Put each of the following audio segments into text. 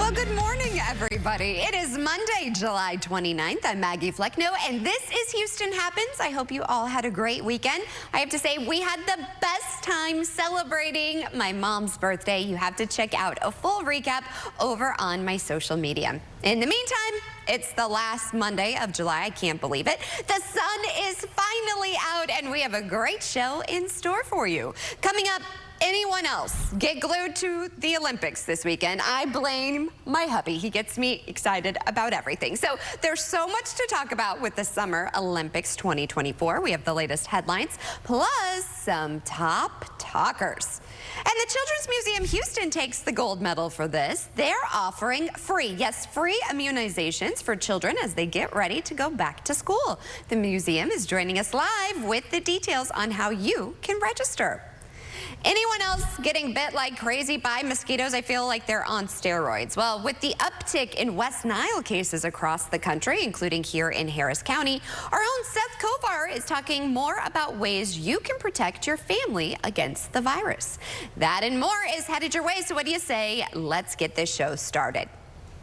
Well, good morning, everybody. It is Monday, July 29th. I'm Maggie Flecknoe, and this is Houston Happens. I hope you all had a great weekend. I have to say, we had the best time celebrating my mom's birthday. You have to check out a full recap over on my social media. In the meantime, it's the last Monday of July. I can't believe it. The sun is finally out, and we have a great show in store for you. Coming up, anyone else get glued to the Olympics this weekend? I blame my hubby. He gets me excited about everything. So there's so much to talk about with the Summer Olympics 2024. We have the latest headlines, plus some top talkers. And the Children's Museum Houston takes the gold medal for this. They're offering free immunizations for children as they get ready to go back to school. The museum is joining us live with the details on how you can register. Anyone else getting bit like crazy by mosquitoes? I feel like they're on steroids. Well, with the uptick in West Nile cases across the country, including here in Harris County, our own Seth Kovar is talking more about ways you can protect your family against the virus. That and more is headed your way, so what do you say? Let's get this show started.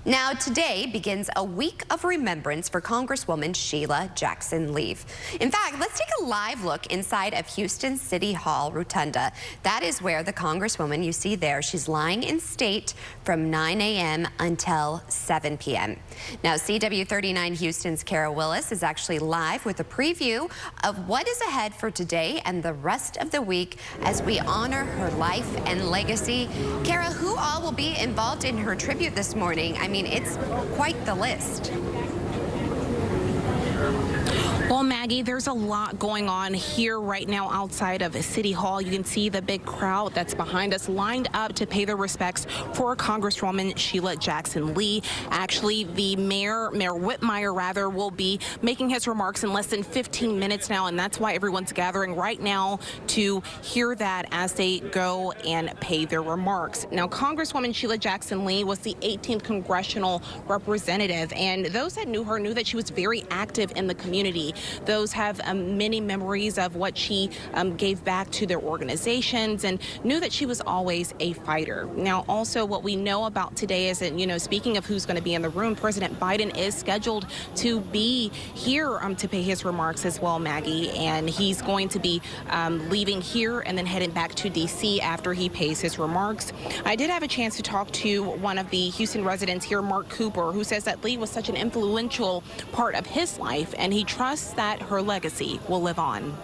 Now, today begins a week of remembrance for Congresswoman Sheila Jackson Lee. In fact, let's take a live look inside of Houston City Hall Rotunda. That is where the Congresswoman you see there, she's lying in state from 9 a.m. until 7 p.m. Now, CW39 Houston's Kara Willis is actually live with a preview of what is ahead for today and the rest of the week as we honor her life and legacy. Kara, who all will be involved in her tribute this morning? I mean, it's quite the list. Well, Maggie, there's a lot going on here right now outside of City Hall. You can see the big crowd that's behind us lined up to pay their respects for Congresswoman Sheila Jackson Lee. Actually, the Mayor Whitmire, will be making his remarks in less than 15 minutes now, and that's why everyone's gathering right now to hear that as they go and pay their remarks. Now, Congresswoman Sheila Jackson Lee was the 18th congressional representative, and those that knew her knew that she was very active in the community. Those have many memories of what she gave back to their organizations and knew that she was always a fighter. Now, also what we know about today is that, speaking of who's going to be in the room, President Biden is scheduled to be here to pay his remarks as well, Maggie, and he's going to be leaving here and then heading back to D.C. after he pays his remarks. I did have a chance to talk to one of the Houston residents here, Mark Cooper, who says that Lee was such an influential part of his life, and he trusts that her legacy will live on.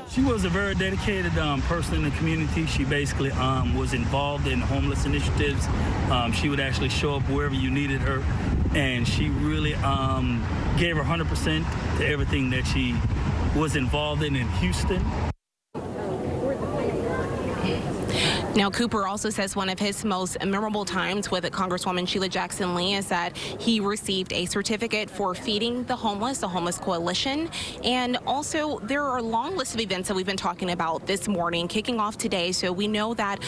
She was a very dedicated person in the community. She basically was involved in homeless initiatives. She would actually show up wherever you needed her, and she really gave her 100% to everything that she was involved in Houston. Now, Cooper also says one of his most memorable times with Congresswoman Sheila Jackson Lee is that he received a certificate for feeding the Homeless Coalition. And also, there are a long list of events that we've been talking about this morning, kicking off today. So we know that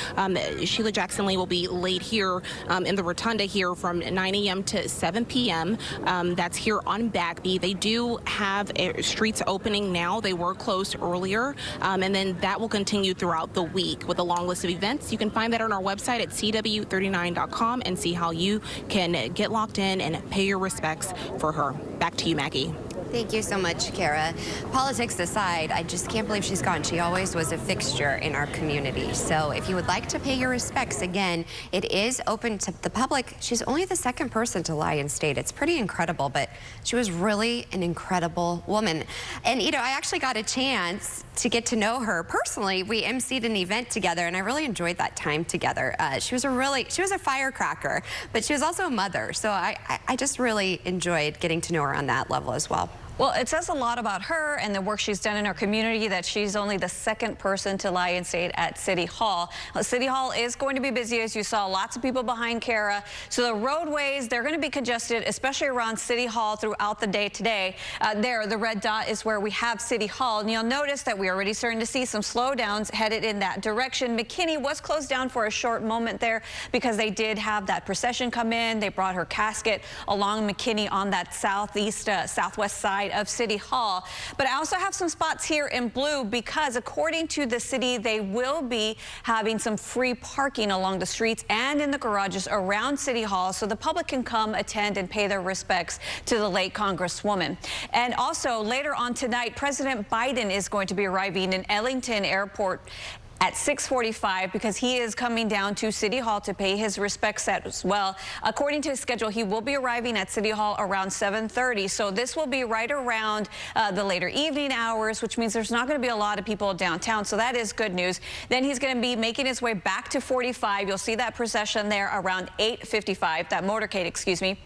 Sheila Jackson Lee will be laid here in the Rotunda here from 9 a.m. to 7 p.m. That's here on Bagby. They do have streets opening now. They were closed earlier. And then that will continue throughout the week with a long list of events. You can find that on our website at cw39.com and see how you can get locked in and pay your respects for her. Back to you, Maggie. Thank you so much, Kara. Politics aside, I just can't believe she's gone. She always was a fixture in our community. So if you would like to pay your respects, again, it is open to the public. She's only the second person to lie in state. It's pretty incredible, but she was really an incredible woman. And, I actually got a chance to get to know her personally. We emceed an event together, and I really enjoyed that time together. She was a firecracker, but she was also a mother. So I just really enjoyed getting to know her on that level as well. Well, it says a lot about her and the work she's done in our community that she's only the second person to lie in state at City Hall. City Hall is going to be busy, as you saw, lots of people behind Kara. So the roadways, they're going to be congested, especially around City Hall throughout the day today. There, the red dot is where we have City Hall. And you'll notice that we're already starting to see some slowdowns headed in that direction. McKinney was closed down for a short moment there because they did have that procession come in. They brought her casket along McKinney on that southwest side. side of City Hall. But I also have some spots here in blue because according to the city, they will be having some free parking along the streets and in the garages around City Hall so the public can come attend and pay their respects to the late Congresswoman. And also later on tonight, President Biden is going to be arriving in Ellington Airport at 6:45 because he is coming down to City Hall to pay his respects as well. According to his schedule, he will be arriving at City Hall around 7:30. So this will be right around the later evening hours, which means there's not going to be a lot of people downtown. So that is good news. Then he's going to be making his way back to 45. You'll see that procession there around 8:55, that motorcade, excuse me,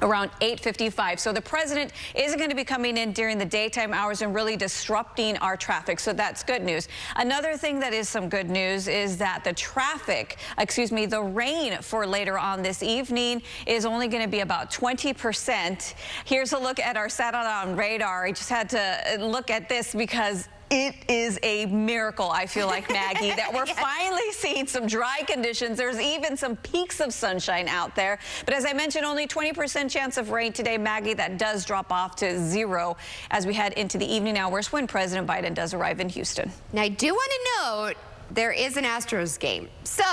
around 8:55. So the president isn't going to be coming in during the daytime hours and really disrupting our traffic. So that's good news. Another thing that is some good news is that the rain for later on this evening is only going to be about 20%. Here's a look at our satellite on radar. I just had to look at this because it is a miracle, I feel like, Maggie, that we're finally seeing some dry conditions. There's even some peaks of sunshine out there. But as I mentioned, only 20% chance of rain today, Maggie. That does drop off to 0 as we head into the evening hours when President Biden does arrive in Houston. Now, I do want to note there is an Astros game. So,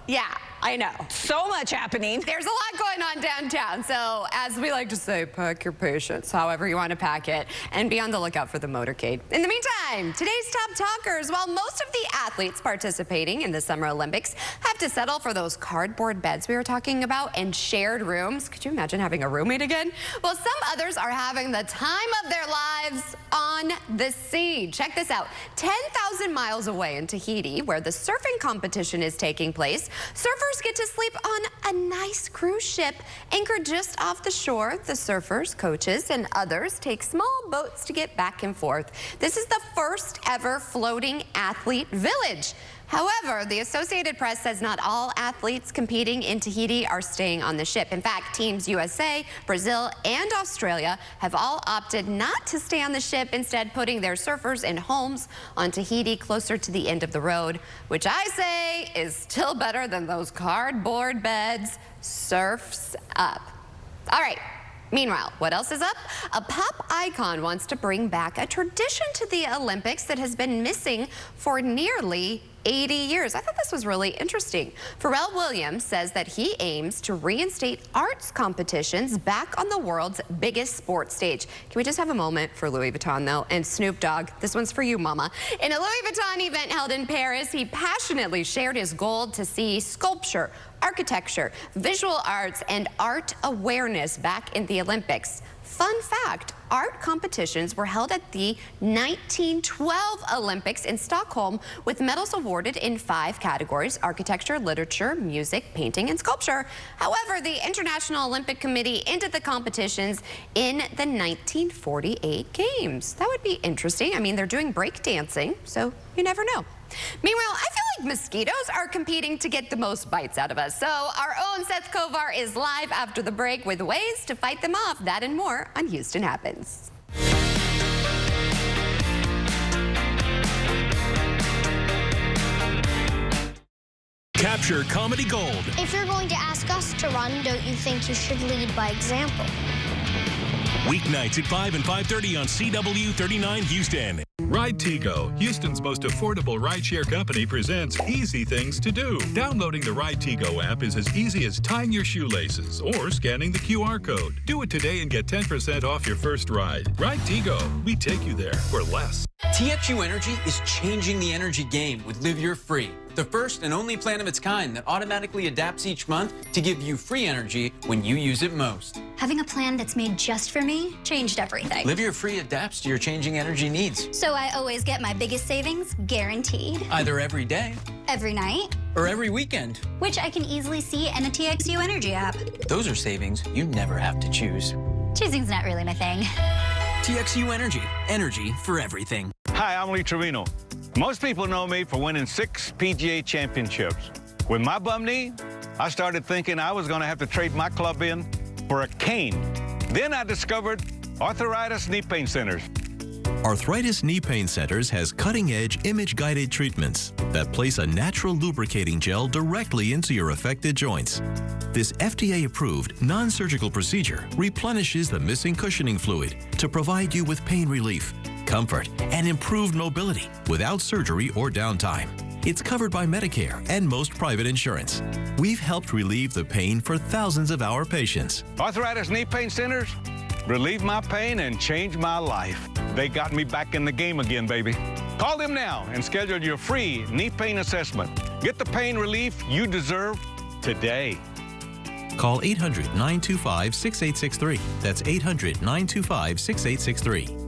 yeah, I know. So much happening. There's a lot going on downtown. So as we like to say, pack your patience, however you want to pack it, and be on the lookout for the motorcade. In the meantime, today's top talkers, while most of the athletes participating in the Summer Olympics have to settle for those cardboard beds we were talking about and shared rooms. Could you imagine having a roommate again? Well, some others are having the time of their lives on the sea. Check this out. 10,000 miles away in Tahiti, where the surfing competition is taking place, surfers get to sleep on a nice cruise ship anchored just off the shore. The surfers, coaches, and others take small boats to get back and forth. This is the first ever floating athlete village. However, the Associated Press says not all athletes competing in Tahiti are staying on the ship. In fact, teams USA, Brazil, and Australia have all opted not to stay on the ship, instead putting their surfers in homes on Tahiti closer to the end of the road, which I say is still better than those cardboard beds. Surf's up. All right. Meanwhile, what else is up? A pop icon wants to bring back a tradition to the Olympics that has been missing for nearly 80 years. I thought this was really interesting. Pharrell Williams says that he aims to reinstate arts competitions back on the world's biggest sports stage. Can we just have a moment for Louis Vuitton, though? And Snoop Dogg, this one's for you, Mama. In a Louis Vuitton event held in Paris, he passionately shared his goal to see sculpture, architecture, visual arts, and art awareness back in the Olympics. Fun fact, art competitions were held at the 1912 Olympics in Stockholm, with medals awarded in 5 categories: architecture, literature, music, painting, and sculpture. However, the International Olympic Committee ended the competitions in the 1948 games. That would be interesting. I mean, they're doing breakdancing, so you never know. Meanwhile, I feel like mosquitoes are competing to get the most bites out of us. So our own Seth Kovar is live after the break with ways to fight them off. That and more on Houston Happens. Capture Comedy Gold. If you're going to ask us to run, don't you think you should lead by example? Weeknights at 5 and 5:30 on CW 39 Houston. Ride Tigo, Houston's most affordable rideshare company, presents Easy Things to Do. Downloading the Ride Tigo app is as easy as tying your shoelaces or scanning the QR code. Do it today and get 10% off your first ride. Ride Tigo, we take you there for less. TXU Energy is changing the energy game with Live Your Free, the first and only plan of its kind that automatically adapts each month to give you free energy when you use it most. Having a plan that's made just for me changed everything. Live Your Free adapts to your changing energy needs. So I always get my biggest savings guaranteed. Either every day, every night, or every weekend. Which I can easily see in the TXU Energy app. Those are savings you never have to choose. Choosing's not really my thing. TXU Energy. Energy for everything. Hi, I'm Lee Trevino. Most people know me for winning 6 PGA championships. With my bum knee, I started thinking I was going to have to trade my club in for a cane. Then I discovered Arthritis Knee Pain Centers. Arthritis Knee Pain Centers has cutting-edge image-guided treatments that place a natural lubricating gel directly into your affected joints. This FDA-approved, non-surgical procedure replenishes the missing cushioning fluid to provide you with pain relief, comfort, and improved mobility without surgery or downtime. It's covered by Medicare and most private insurance. We've helped relieve the pain for thousands of our patients. Arthritis Knee Pain Centers relieve my pain and change my life. They got me back in the game again, baby. Call them now and schedule your free knee pain assessment. Get the pain relief you deserve today. Call 800-925-6863. That's 800-925-6863.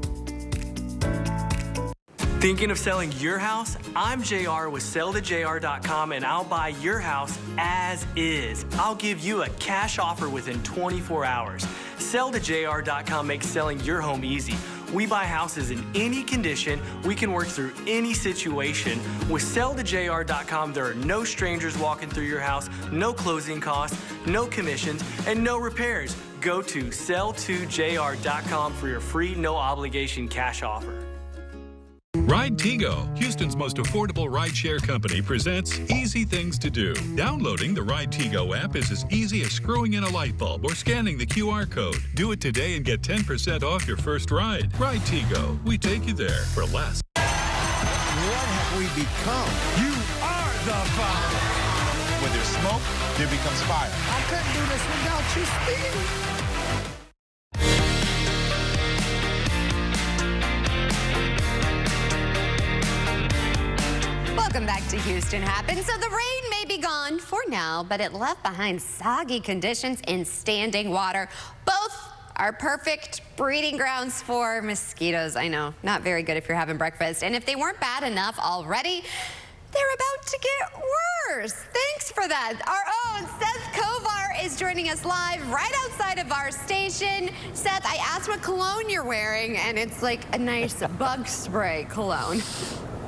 Thinking of selling your house? I'm JR with selltojr.com, and I'll buy your house as is. I'll give you a cash offer within 24 hours. Selltojr.com makes selling your home easy. We buy houses in any condition. We can work through any situation. With selltojr.com, there are no strangers walking through your house, no closing costs, no commissions, and no repairs. Go to sell2jr.com for your free, no obligation cash offer. Ride Tigo, Houston's most affordable rideshare company, presents Easy Things to Do. Downloading the Ride Tigo app is as easy as screwing in a light bulb or scanning the QR code. Do it today and get 10% off your first ride. Ride Tigo. We take you there for less. What have we become? You are the fire. When there's smoke, there becomes fire. I couldn't do this without you, Steve. Welcome back to Houston Happens. So the rain may be gone for now, but it left behind soggy conditions in standing water. Both are perfect breeding grounds for mosquitoes. I know, not very good if you're having breakfast. And if they weren't bad enough already, they're about to get worse. Thanks for that. Our own Seth Kovar is joining us live right outside of our station. Seth, I asked what cologne you're wearing, and it's like a nice bug spray cologne.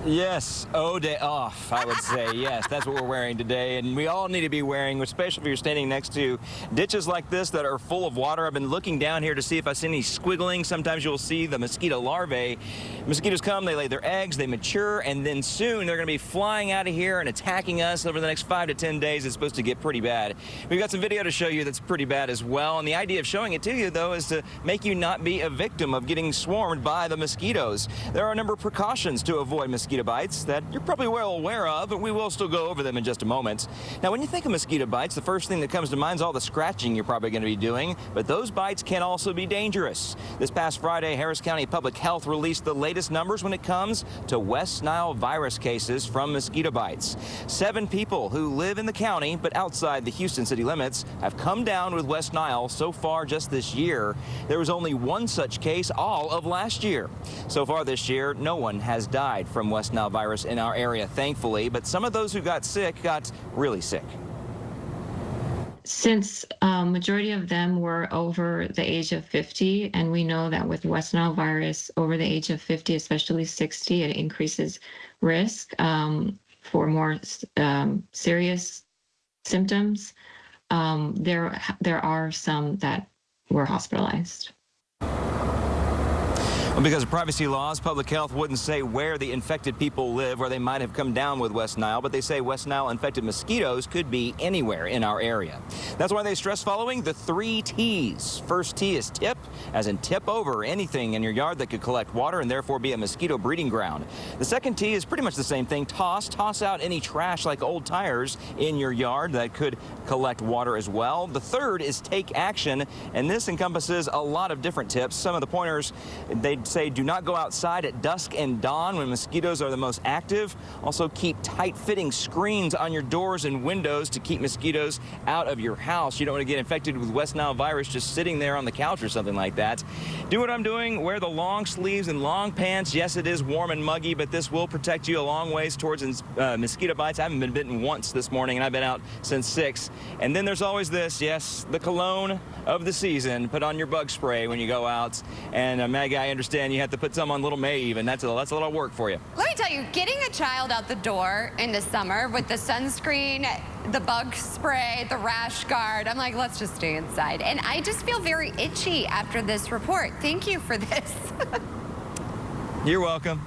Yes, eau de off, I would say. Yes, that's what we're wearing today, and we all need to be wearing, especially if you're standing next to ditches like this that are full of water. I've been looking down here to see if I see any squiggling. Sometimes you'll see the mosquito larvae. Mosquitoes come, they lay their eggs, they mature, and then soon they're going to be flying out of here and attacking us over the next 5 to 10 days. It's supposed to get pretty bad. We've got some video to show you that's pretty bad as well, and the idea of showing it to you, though, is to make you not be a victim of getting swarmed by the mosquitoes. There are a number of precautions to avoid mosquito bites that you're probably well aware of, but we will still go over them in just a moment. Now, when you think of mosquito bites, the first thing that comes to mind is all the scratching you're probably going to be doing, but those bites can also be dangerous. This past Friday, Harris County Public Health released the latest numbers when it comes to West Nile virus cases from mosquito bites. 7 people who live in the county but outside the Houston city limits have come down with West Nile so far just this year. There was only 1 such case all of last year. So far this year, no one has died from West Nile virus in our area, thankfully, but some of those who got sick got really sick. Since majority of them were over the age of 50, and we know that with West Nile virus over the age of 50, especially 60, it increases risk for more serious symptoms. There are some that were hospitalized. Well, because of privacy laws, public health wouldn't say where the infected people live, where they might have come down with West Nile, but they say West Nile infected mosquitoes could be anywhere in our area. That's why they stress following the 3 T's. First T is tip, as in tip over anything in your yard that could collect water and therefore be a mosquito breeding ground. The second T is pretty much the same thing. Toss out any trash like old tires in your yard that could collect water as well. The third is take action, and this encompasses a lot of different tips. Some of the pointers, they say do not go outside at dusk and dawn when mosquitoes are the most active. Also keep tight-fitting screens on your doors and windows to keep mosquitoes out of your house. You don't want to get infected with West Nile virus just sitting there on the couch or something like that. Do what I'm doing. Wear the long sleeves and long pants. Yes, it is warm and muggy, but this will protect you a long ways towards mosquito bites. I haven't been bitten once this morning, and I've been out since 6. And then there's always this, yes, the cologne of the season. Put on your bug spray when you go out. And Maggie, I understand you have to put some on little May even. That's a lot of work for you. Let me tell you, getting a child out the door in the summer with the sunscreen, the bug spray, the rash guard, I'm like, let's just stay inside. And I just feel very itchy after this report. Thank you for this. You're welcome.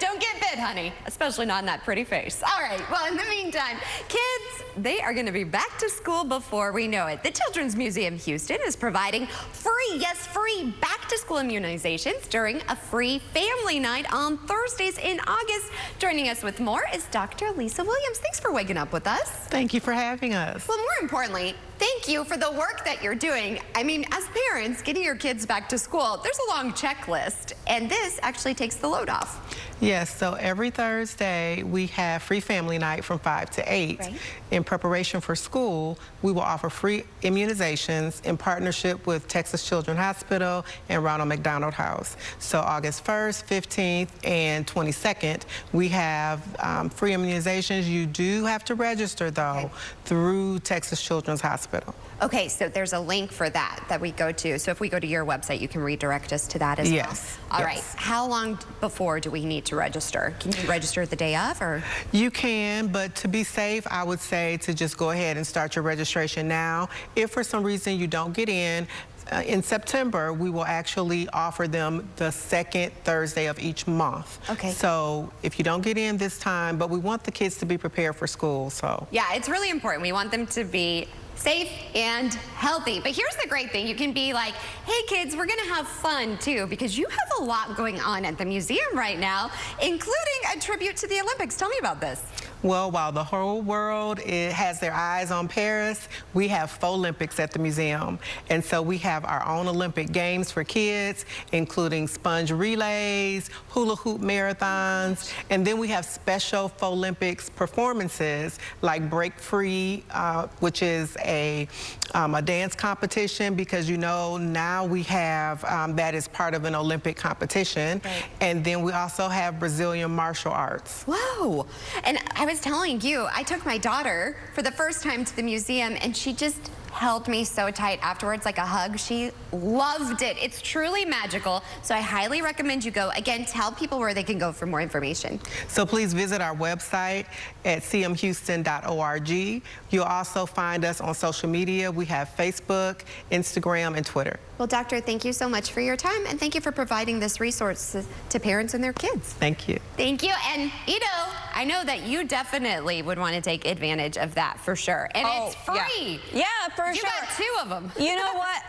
Don't get bit, honey, especially not in that pretty face. All right, well, in the meantime, kids, they are going to be back to school before we know it. The Children's Museum Houston is providing free, yes, free back-to-school immunizations during a free family night on Thursdays in August. Joining us with more is Dr. Lisa Williams. Thanks for waking up with us. Thank you for having us. Well, more importantly, thank you for the work that you're doing. I mean, as parents, getting your kids back to school, there's a long checklist, and this actually takes the load off. Yes, so every Thursday we have free family night from 5 to 8. Right. In preparation for school, we will offer free immunizations in partnership with Texas Children's Hospital and Ronald McDonald House. So August 1st, 15th, and 22nd, we have free immunizations. You do have to register, though, through Texas Children's Hospital. Okay, so there's a link for that we go to. So if we go to your website, you can redirect us to that as well. Yes. All right. How long before do we need to register? Can you register the day of, or? You can, but to be safe, I would say to just go ahead and start your registration now. If for some reason you don't get in September, we will actually offer them the second Thursday of each month. Okay. So if you don't get in this time, but we want the kids to be prepared for school, so. Yeah, it's really important. We want them to be safe and healthy. But here's the great thing. You can be like, hey kids, we're gonna have fun too, because you have a lot going on at the museum right now, including a tribute to the Olympics. Tell me about this. Well, while the whole world has their eyes on Paris, we have faux Olympics at the museum. And so we have our own Olympic games for kids, including sponge relays, hula hoop marathons, and then we have special faux Olympics performances like Break Free, which is a dance competition, because you know now we have that is part of an Olympic competition. Right. And then we also have Brazilian martial arts. Whoa. And I was telling you, I took my daughter for the first time to the museum, and she just held me so tight afterwards, like a hug. She loved it. It's truly magical. So I highly recommend you go. Again, tell people where they can go for more information. So please visit our website at cmhouston.org. You'll also find us on social media. We have Facebook, Instagram, and Twitter. Well, Doctor, thank you so much for your time, and thank you for providing this resource to parents and their kids. Thank you. Thank you. And Ito, I know that you definitely would want to take advantage of that for sure. And it's free. Yeah, for sure. You got 2 of them. You know what?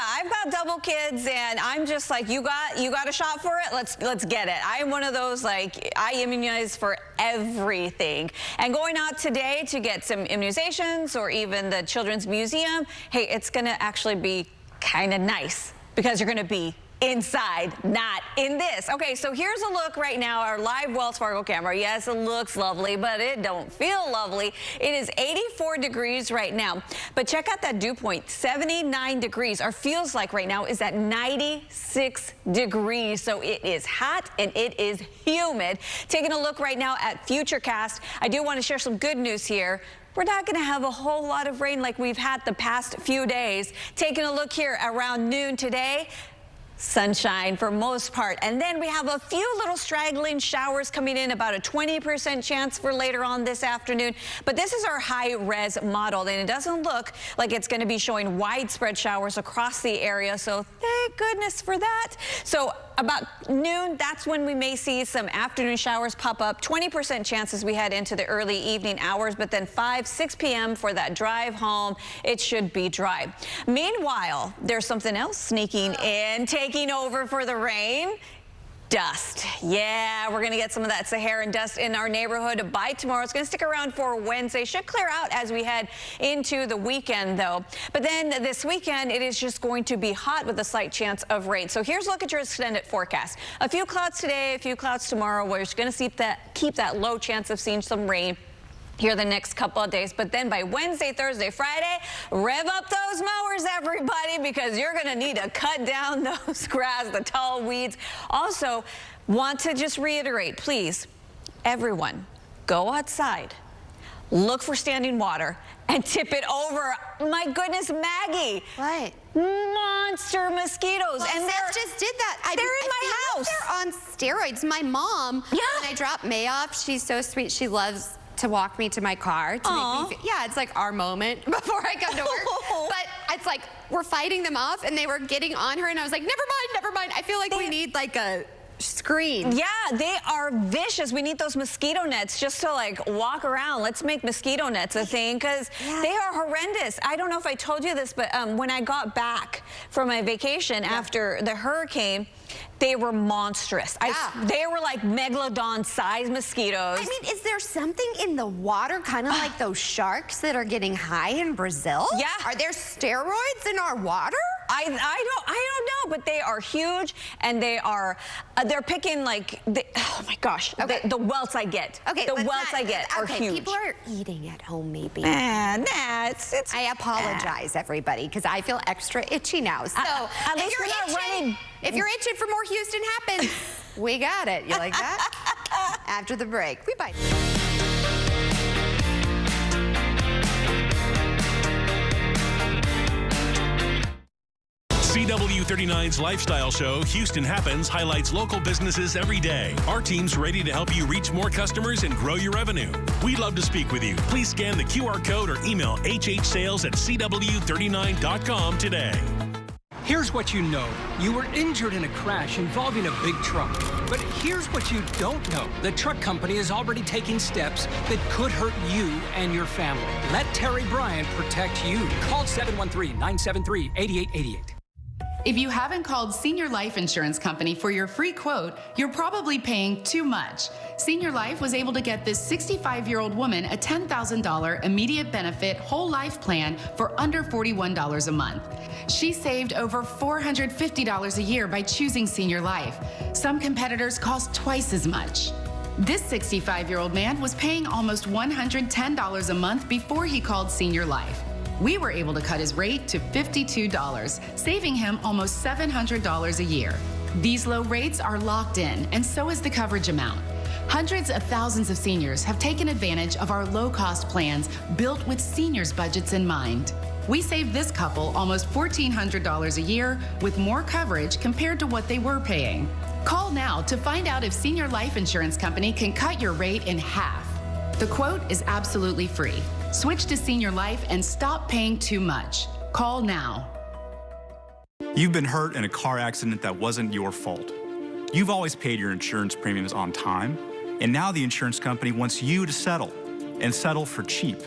I've got double kids, and I'm just like, you got a shot for it? Let's get it. I'm one of those, like, I immunize for everything. And going out today to get some immunizations, or even the Children's Museum, hey, it's gonna actually be kind of nice, because you're gonna be inside, not in this. Okay, so here's a look right now, our live Wells Fargo camera. Yes, it looks lovely, but it don't feel lovely. It is 84 degrees right now, but check out that dew point, 79 degrees. Our feels like right now is at 96 degrees, so it is hot and it is humid. Taking a look right now at Futurecast, I do want to share some good news here. We're not going to have a whole lot of rain like we've had the past few days. Taking a look here around noon today, sunshine for most part, and then we have a few little straggling showers coming in, about a 20% chance for later on this afternoon. But this is our high-res model, and it doesn't look like it's going to be showing widespread showers across the area, so thank goodness for that. So about noon, that's when we may see some afternoon showers pop up. 20% chances we head into the early evening hours, but then 5, 6 p.m. for that drive home, it should be dry. Meanwhile, there's something else sneaking in, taking over for the rain. Dust. Yeah, we're going to get some of that Saharan dust in our neighborhood by tomorrow. It's going to stick around for Wednesday. Should clear out as we head into the weekend, though. But then this weekend, it is just going to be hot with a slight chance of rain. So here's a look at your extended forecast. A few clouds today, a few clouds tomorrow. We're just going to keep that low chance of seeing some rain here the next couple of days. But then by Wednesday, Thursday, Friday, rev up those mowers, everybody, because you're going to need to cut down those grass, the tall weeds. Also, want to just reiterate, please, everyone, go outside, look for standing water, and tip it over. My goodness, Maggie. What? Monster mosquitoes. Well, and Seth just did that. They're in my house. They're on steroids. My mom, when I drop May off, she's so sweet. She loves to walk me to my car to make me feel, yeah, it's like our moment before I come to work. But it's like we're fighting them off, and they were getting on her, and I was like, never mind. I feel like we need like a screen. Yeah, they are vicious. We need those mosquito nets just to like walk around. Let's make mosquito nets a thing because they are horrendous. I don't know if I told you this, but when I got back from my vacation after the hurricane, they were monstrous. They were like megalodon-sized mosquitoes. I mean, is there something in the water, kind of like those sharks that are getting high in Brazil? Yeah. Are there steroids in our water? I don't know, but they are huge, and they are they're picking like oh my gosh, the welts I get. Okay, the welts I get are huge. People are eating at home, maybe. It's I apologize, everybody, because I feel extra itchy now. So at least we're not running. If you're itching for more Houston Happens, we got it. You like that? After the break, we bite. CW39's lifestyle show, Houston Happens, highlights local businesses every day. Our team's ready to help you reach more customers and grow your revenue. We'd love to speak with you. Please scan the QR code or email hhsales@cw39.com today. Here's what you know. You were injured in a crash involving a big truck. But here's what you don't know. The truck company is already taking steps that could hurt you and your family. Let Terry Bryant protect you. Call 713-973-8888. If you haven't called Senior Life Insurance Company for your free quote, you're probably paying too much. Senior Life was able to get this 65-year-old woman a $10,000 immediate benefit whole life plan for under $41 a month. She saved over $450 a year by choosing Senior Life. Some competitors cost twice as much. This 65-year-old man was paying almost $110 a month before he called Senior Life. We were able to cut his rate to $52, saving him almost $700 a year. These low rates are locked in, and so is the coverage amount. Hundreds of thousands of seniors have taken advantage of our low-cost plans built with seniors' budgets in mind. We saved this couple almost $1,400 a year with more coverage compared to what they were paying. Call now to find out if Senior Life Insurance Company can cut your rate in half. The quote is absolutely free. Switch to Senior Life and stop paying too much. Call now. You've been hurt in a car accident that wasn't your fault. You've always paid your insurance premiums on time, and now the insurance company wants you to settle, and settle for cheap.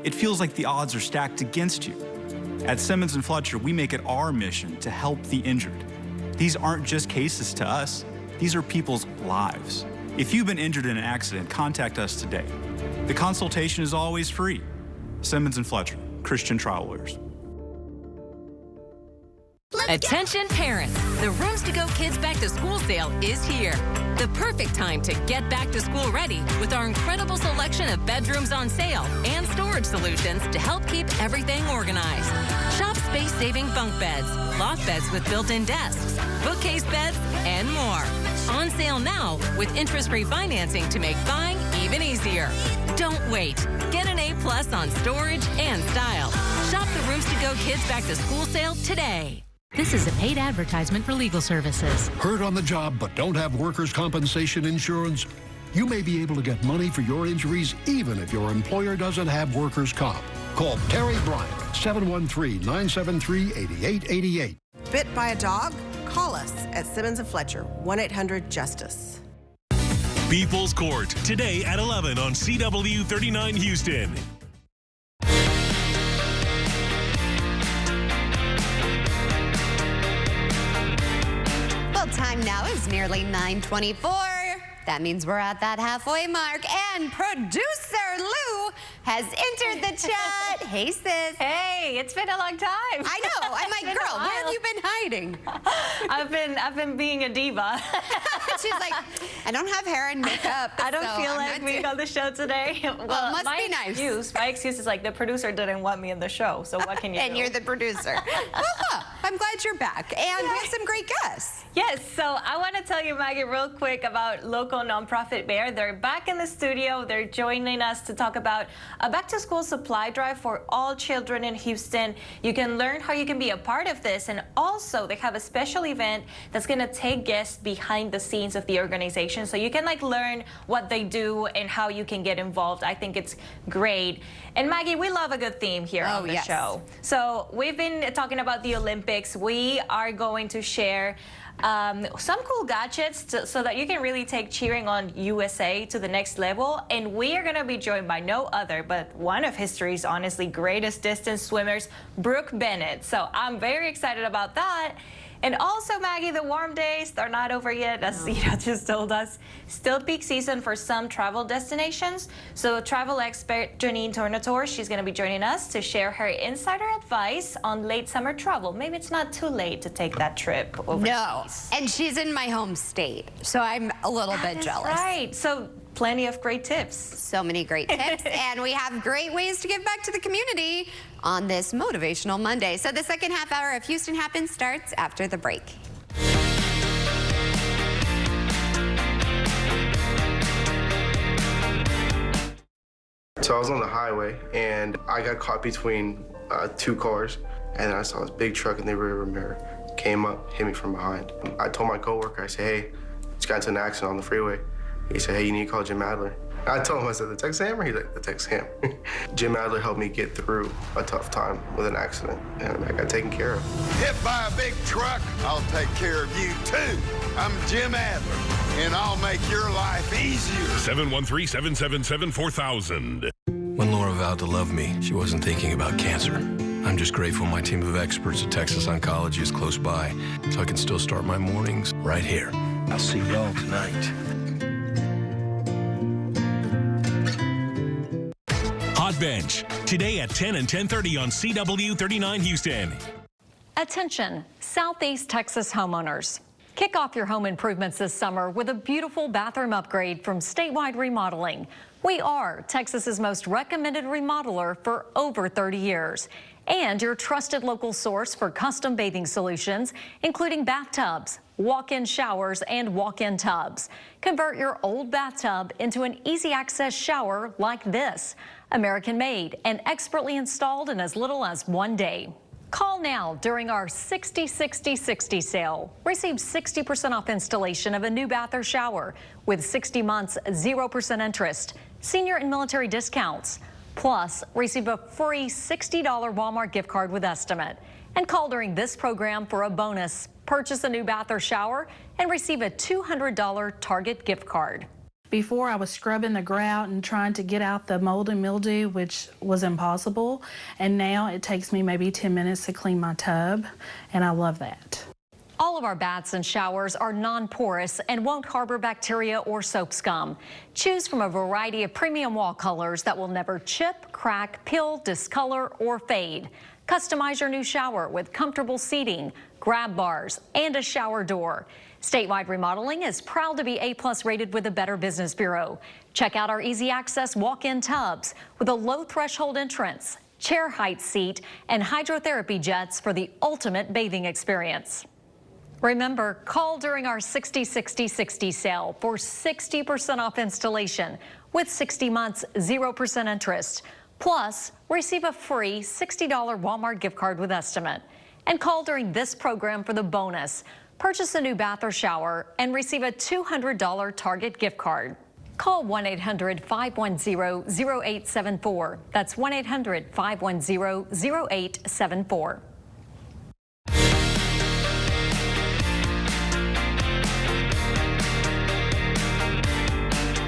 It feels like the odds are stacked against you. At Simmons & Fletcher, we make it our mission to help the injured. These aren't just cases to us. These are people's lives. If you've been injured in an accident, contact us today. The consultation is always free. Simmons & Fletcher, Christian Trial Lawyers. Attention parents, the Rooms to Go Kids Back to School sale is here. The perfect time to get back to school ready with our incredible selection of bedrooms on sale and storage solutions to help keep everything organized. Shop space-saving bunk beds, loft beds with built-in desks, bookcase beds, and more. On sale now with interest-free financing to make buying even easier. Don't wait. Get an A+ on storage and style. Shop the Rooms to Go Kids Back to School sale today. This is a paid advertisement for legal services. Hurt on the job but don't have workers' compensation insurance? You may be able to get money for your injuries even if your employer doesn't have workers' comp. Call Terry Bryant, 713-973-8888. Bit by a dog? Call us at Simmons & Fletcher, 1-800-JUSTICE. People's Court, today at 11 on CW39 Houston. Well, time now is nearly 9:24. That means we're at that halfway mark. And producer Lou has entered the chat. Hey, sis. Hey, it's been a long time. I know. I'm like, girl, where have you been hiding? I've been being a diva. She's like, I don't have hair and makeup. I don't feel like being on the show today. Well, it must be nice. My excuse is like the producer didn't want me in the show, so what can you do? And you're the producer. Well, I'm glad you're back. And we have some great guests. Yes, so I want to tell you, Maggie, real quick about local nonprofit Bear. They're back in the studio. They're joining us to talk about a back-to-school supply drive for all children in Houston. You can learn how you can be a part of this, and also they have a special event that's going to take guests behind the scenes of the organization, so you can like learn what they do and how you can get involved. I think it's great. And Maggie, we love a good theme here on the show. So we've been talking about the Olympics. Olympics, we are going to share some cool gadgets so that you can really take cheering on USA to the next level. And we are going to be joined by no other but one of history's honestly greatest distance swimmers, Brooke Bennett. So I'm very excited about that. And also, Maggie, the warm days, they're not over yet, as Zita just told us. Still peak season for some travel destinations. So travel expert Janine Tornatore, she's going to be joining us to share her insider advice on late summer travel. Maybe it's not too late to take that trip overseas. No, and she's in my home state, so I'm a little bit jealous. Right, so plenty of great tips. So many great tips, and we have great ways to give back to the community on this Motivational Monday. So the second half hour of Houston Happens starts after the break. So I was on the highway and I got caught between two cars, and I saw this big truck in the rear mirror. Came up, hit me from behind. I told my coworker, I said, hey, just got into an accident on the freeway. He said, hey, you need to call Jim Adler. I told him, I said, the Texas Hammer? He's like, the Texas Hammer. Jim Adler helped me get through a tough time with an accident, and I got taken care of. Hit by a big truck, I'll take care of you too. I'm Jim Adler, and I'll make your life easier. 713-777-4000. When Laura vowed to love me, she wasn't thinking about cancer. I'm just grateful my team of experts at Texas Oncology is close by, so I can still start my mornings right here. I'll see y'all tonight. Hot Bench, today at 10 and 10:30 on CW 39 Houston. Attention, Southeast Texas homeowners. Kick off your home improvements this summer with a beautiful bathroom upgrade from Statewide Remodeling. We are Texas's most recommended remodeler for over 30 years and your trusted local source for custom bathing solutions, including bathtubs, walk-in showers, and walk-in tubs. Convert your old bathtub into an easy access shower like this. American made and expertly installed in as little as 1 day. Call now during our 60-60-60 sale. Receive 60% off installation of a new bath or shower with 60 months, 0% interest, senior and military discounts. Plus, receive a free $60 Walmart gift card with estimate. And call during this program for a bonus. Purchase a new bath or shower and receive a $200 Target gift card. Before, I was scrubbing the grout and trying to get out the mold and mildew, which was impossible. And now it takes me maybe 10 minutes to clean my tub, and I love that. All of our baths and showers are non-porous and won't harbor bacteria or soap scum. Choose from a variety of premium wall colors that will never chip, crack, peel, discolor, or fade. Customize your new shower with comfortable seating, grab bars, and a shower door. Statewide Remodeling is proud to be A+ rated with the Better Business Bureau. Check out our easy access walk-in tubs with a low threshold entrance, chair height seat, and hydrotherapy jets for the ultimate bathing experience. Remember, call during our 60-60-60 sale for 60% off installation with 60 months, 0% interest. Plus, receive a free $60 Walmart gift card with estimate. And call during this program for the bonus. Purchase a new bath or shower and receive a $200 Target gift card. Call 1-800-510-0874. That's 1-800-510-0874.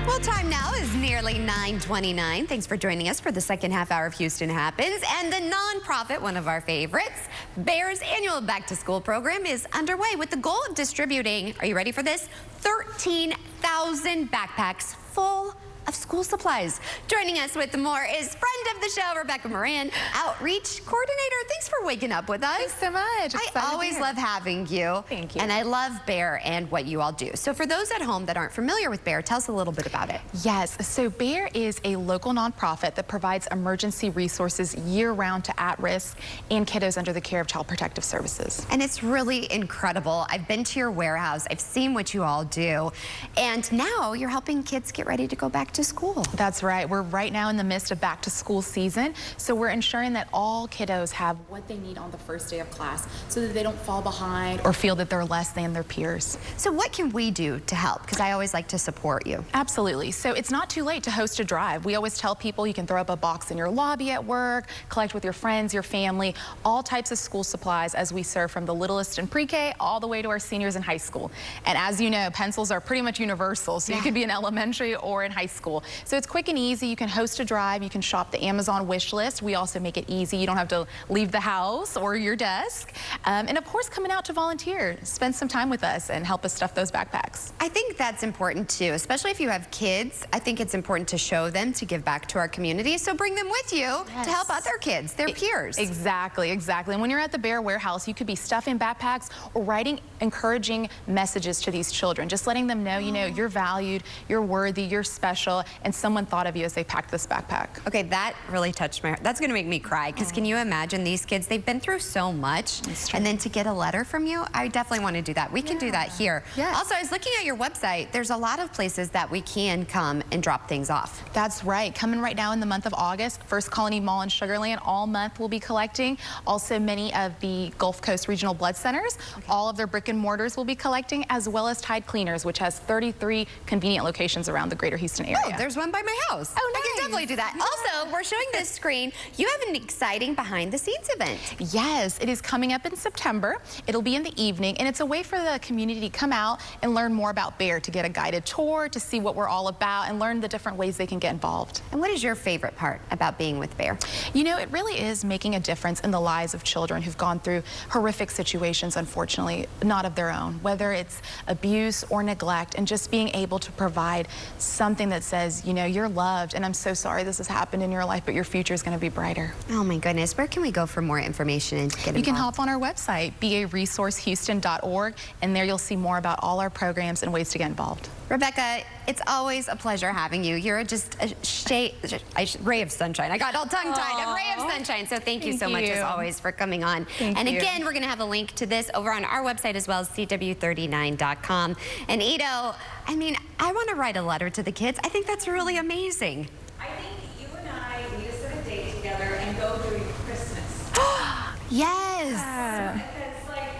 Well, time now is nearly 9:29. Thanks for joining us for the second half hour of Houston Happens. And the nonprofit, one of our favorites, Bear's annual back to school program is underway with the goal of distributing, are you ready for this? 13,000 backpacks full of school supplies. Joining us with more is friend of the show, Rebecca Moran, outreach coordinator. Thanks for waking up with us. Thanks so much. I always love having you. Thank you. And I love Bear and what you all do. So for those at home that aren't familiar with Bear, tell us a little bit about it. Yes, so Bear is a local nonprofit that provides emergency resources year-round to at-risk and kiddos under the care of Child Protective Services. And it's really incredible. I've been to your warehouse. I've seen what you all do. And now you're helping kids get ready to go back to to school. That's right. We're right now in the midst of back to school season, so we're ensuring that all kiddos have what they need on the first day of class so that they don't fall behind or feel that they're less than their peers. So what can we do to help? Because I always like to support you. Absolutely. So it's not too late to host a drive. We always tell people you can throw up a box in your lobby at work, collect with your friends, your family, all types of school supplies as we serve from the littlest in pre-K all the way to our seniors in high school. And as you know, pencils are pretty much universal, so you could be in elementary or in high school. So it's quick and easy. You can host a drive. You can shop the Amazon wish list. We also make it easy. You don't have to leave the house or your desk. And of course, coming out to volunteer. Spend some time with us and help us stuff those backpacks. I think that's important too, especially if you have kids. I think it's important to show them to give back to our community. So bring them with you to help other kids, their peers. Exactly, exactly. And when you're at the Bear Warehouse, you could be stuffing backpacks or writing encouraging messages to these children, just letting them know, you know, you're valued, you're worthy, you're special, and someone thought of you as they packed this backpack. Okay, that really touched my heart. That's gonna make me cry, because can you imagine these kids? They've been through so much, and then to get a letter from you, I definitely want to do that. We can do that here. Yes. Also, I was looking at your website. There's a lot of places that we can come and drop things off. That's right. Coming right now in the month of August, First Colony Mall in Sugar Land all month will be collecting. Also, many of the Gulf Coast Regional Blood Centers, all of their brick and mortars will be collecting, as well as Tide Cleaners, which has 33 convenient locations around the greater Houston area. Oh, there's one by my house. Oh, nice. I can definitely do that. Also, we're showing this screen. You have an exciting behind the scenes event. Yes, it is coming up in September. It'll be in the evening, and it's a way for the community to come out and learn more about Bear, to get a guided tour, to see what we're all about, and learn the different ways they can get involved. And what is your favorite part about being with Bear? You know, it really is making a difference in the lives of children who've gone through horrific situations, unfortunately, not of their own, whether it's abuse or neglect, and just being able to provide something that says, you know, you're loved, and I'm so sorry this has happened in your life, but your future is going to be brighter. Oh my goodness, where can we go for more information and get involved? You can hop on our website, baresourcehouston.org, and there you'll see more about all our programs and ways to get involved. Rebecca, it's always a pleasure having you. You're just a ray of sunshine. I got all tongue-tied. A ray of sunshine. So thank you so much, as always, for coming on. And again, we're going to have a link to this over on our website as well as CW39.com. And Ito, I mean, I want to write a letter to the kids. I think that's really amazing. I think you and I need to set a date together and go during Christmas. Yes. It's like,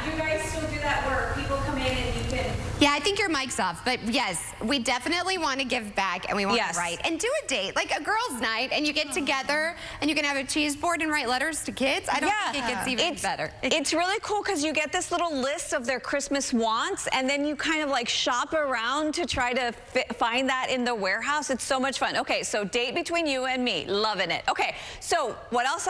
you guys still do that where people come in and you can... Yeah, I think your mic's off, but yes, we definitely want to give back, and we want to write and do a date, like a girls' night, and you get together and you can have a cheese board and write letters to kids. I don't think it gets even better. It's really cool because you get this little list of their Christmas wants, and then you kind of like shop around to try to find that in the warehouse. It's so much fun. Okay, so date between you and me, loving it. Okay, so what else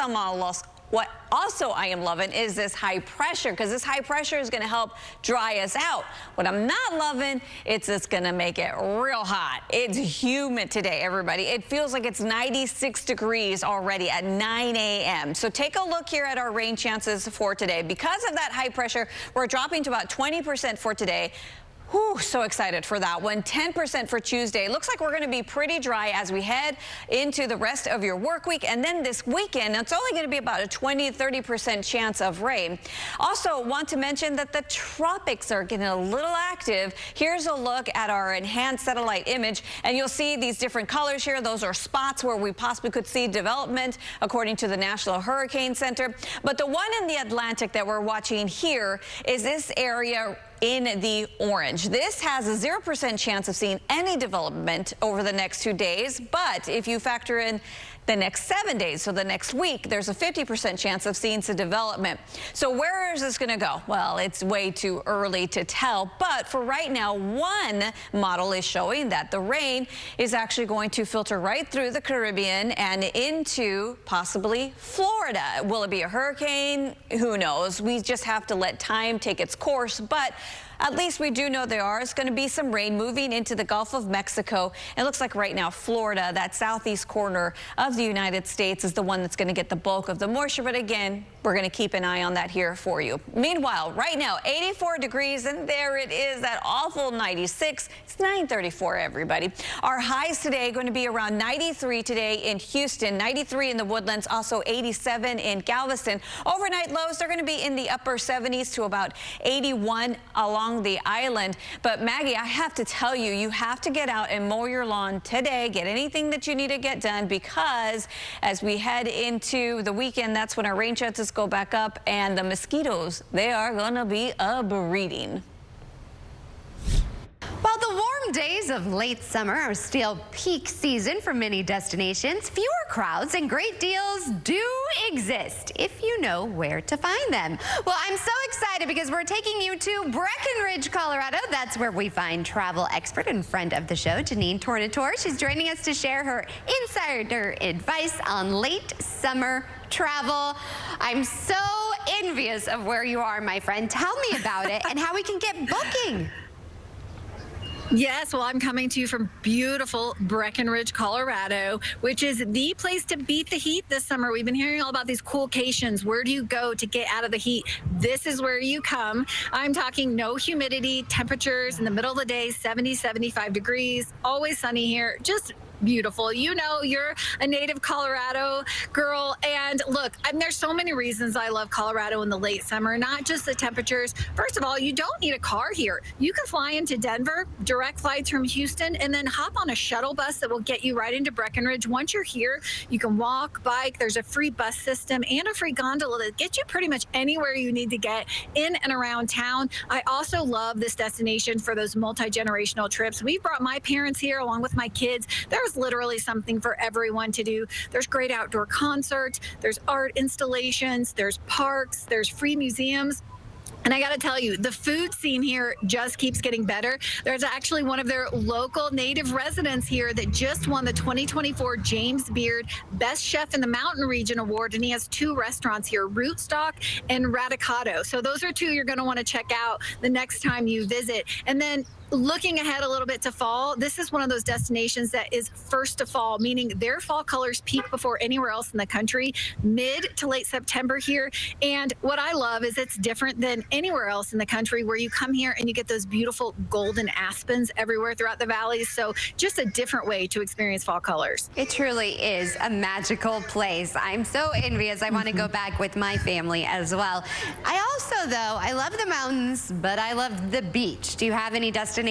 What also I am loving is this high pressure, because this high pressure is going to help dry us out. What I'm not loving, it's going to make it real hot. It's humid today, everybody. It feels like it's 96 degrees already at 9 a.m. So take a look here at our rain chances for today. Because of that high pressure, we're dropping to about 20% for today. Whew, so excited for that one. 10% for Tuesday. Looks like we're going to be pretty dry as we head into the rest of your work week. And then this weekend, it's only going to be about a 20 to 30% chance of rain. Also want to mention that the tropics are getting a little active. Here's a look at our enhanced satellite image, and you'll see these different colors here. Those are spots where we possibly could see development, according to the National Hurricane Center. But the one in the Atlantic that we're watching here is this area in the orange. This has a 0% chance of seeing any development over the next 2 days, but if you factor in the next 7 days, so the next week, there's a 50% chance of seeing some development. So where is this going to go? Well, it's way too early to tell, but for right now, one model is showing that the rain is actually going to filter right through the Caribbean and into possibly Florida. Will it be a hurricane? Who knows? We just have to let time take its course, but at least we do know there is going to be some rain moving into the Gulf of Mexico. It looks like right now Florida, that southeast corner of the United States, is the one that's going to get the bulk of the moisture. But again, We're going to keep an eye on that here for you. Meanwhile, right now, 84 degrees, and there it is, that awful 96. It's 9:34, everybody. Our highs today are going to be around 93 today in Houston, 93 in the Woodlands, also 87 in Galveston. Overnight lows, they're going to be in the upper 70s to about 81 along the island. But Maggie, I have to tell you, you have to get out and mow your lawn today. Get anything that you need to get done, because as we head into the weekend, that's when our rain chances go back up, and the mosquitoes, they are going to be breeding. While the warm days of late summer are still peak season for many destinations, fewer crowds and great deals do exist if you know where to find them. Well, I'm so excited because we're taking you to Breckenridge, Colorado. That's where we find travel expert and friend of the show, Janine Tornatore. She's joining us to share her insider advice on late summer travel. I'm so envious of where you are, my friend. Tell me about it and how we can get booking. Yes, well, I'm coming to you from beautiful Breckenridge, Colorado, which is the place to beat the heat this summer. We've been hearing all about these coolcations. Where do you go to get out of the heat? This is where you come. I'm talking no humidity, temperatures in the middle of the day, 70, 75 degrees, always sunny here. Just beautiful. You know, you're a native Colorado girl. And look, there's so many reasons I love Colorado in the late summer, not just the temperatures. First of all, you don't need a car here. You can fly into Denver, direct flights from Houston, and then hop on a shuttle bus that will get you right into Breckenridge. Once you're here, you can walk, bike. There's a free bus system and a free gondola that gets you pretty much anywhere you need to get in and around town. I also love this destination for those multi-generational trips. We brought my parents here along with my kids. There's literally something for everyone to do. There's great outdoor concerts, there's art installations, there's parks, there's free museums. And I got to tell you, the food scene here just keeps getting better. There's actually one of their local native residents here that just won the 2024 James Beard Best Chef in the Mountain Region Award, and he has 2 restaurants here, Rootstock and Radicato. So those are 2 you're going to want to check out the next time you visit. And then looking ahead a little bit to fall, this is one of those destinations that is first to fall, meaning their fall colors peak before anywhere else in the country, mid to late September here. And what I love is it's different than anywhere else in the country, where you come here and you get those beautiful golden aspens everywhere throughout the valleys. So just a different way to experience fall colors. It truly is a magical place. I'm so envious. I want to go back with my family as well. I also, though, I love the mountains, but I love the beach. Do you have any destinations?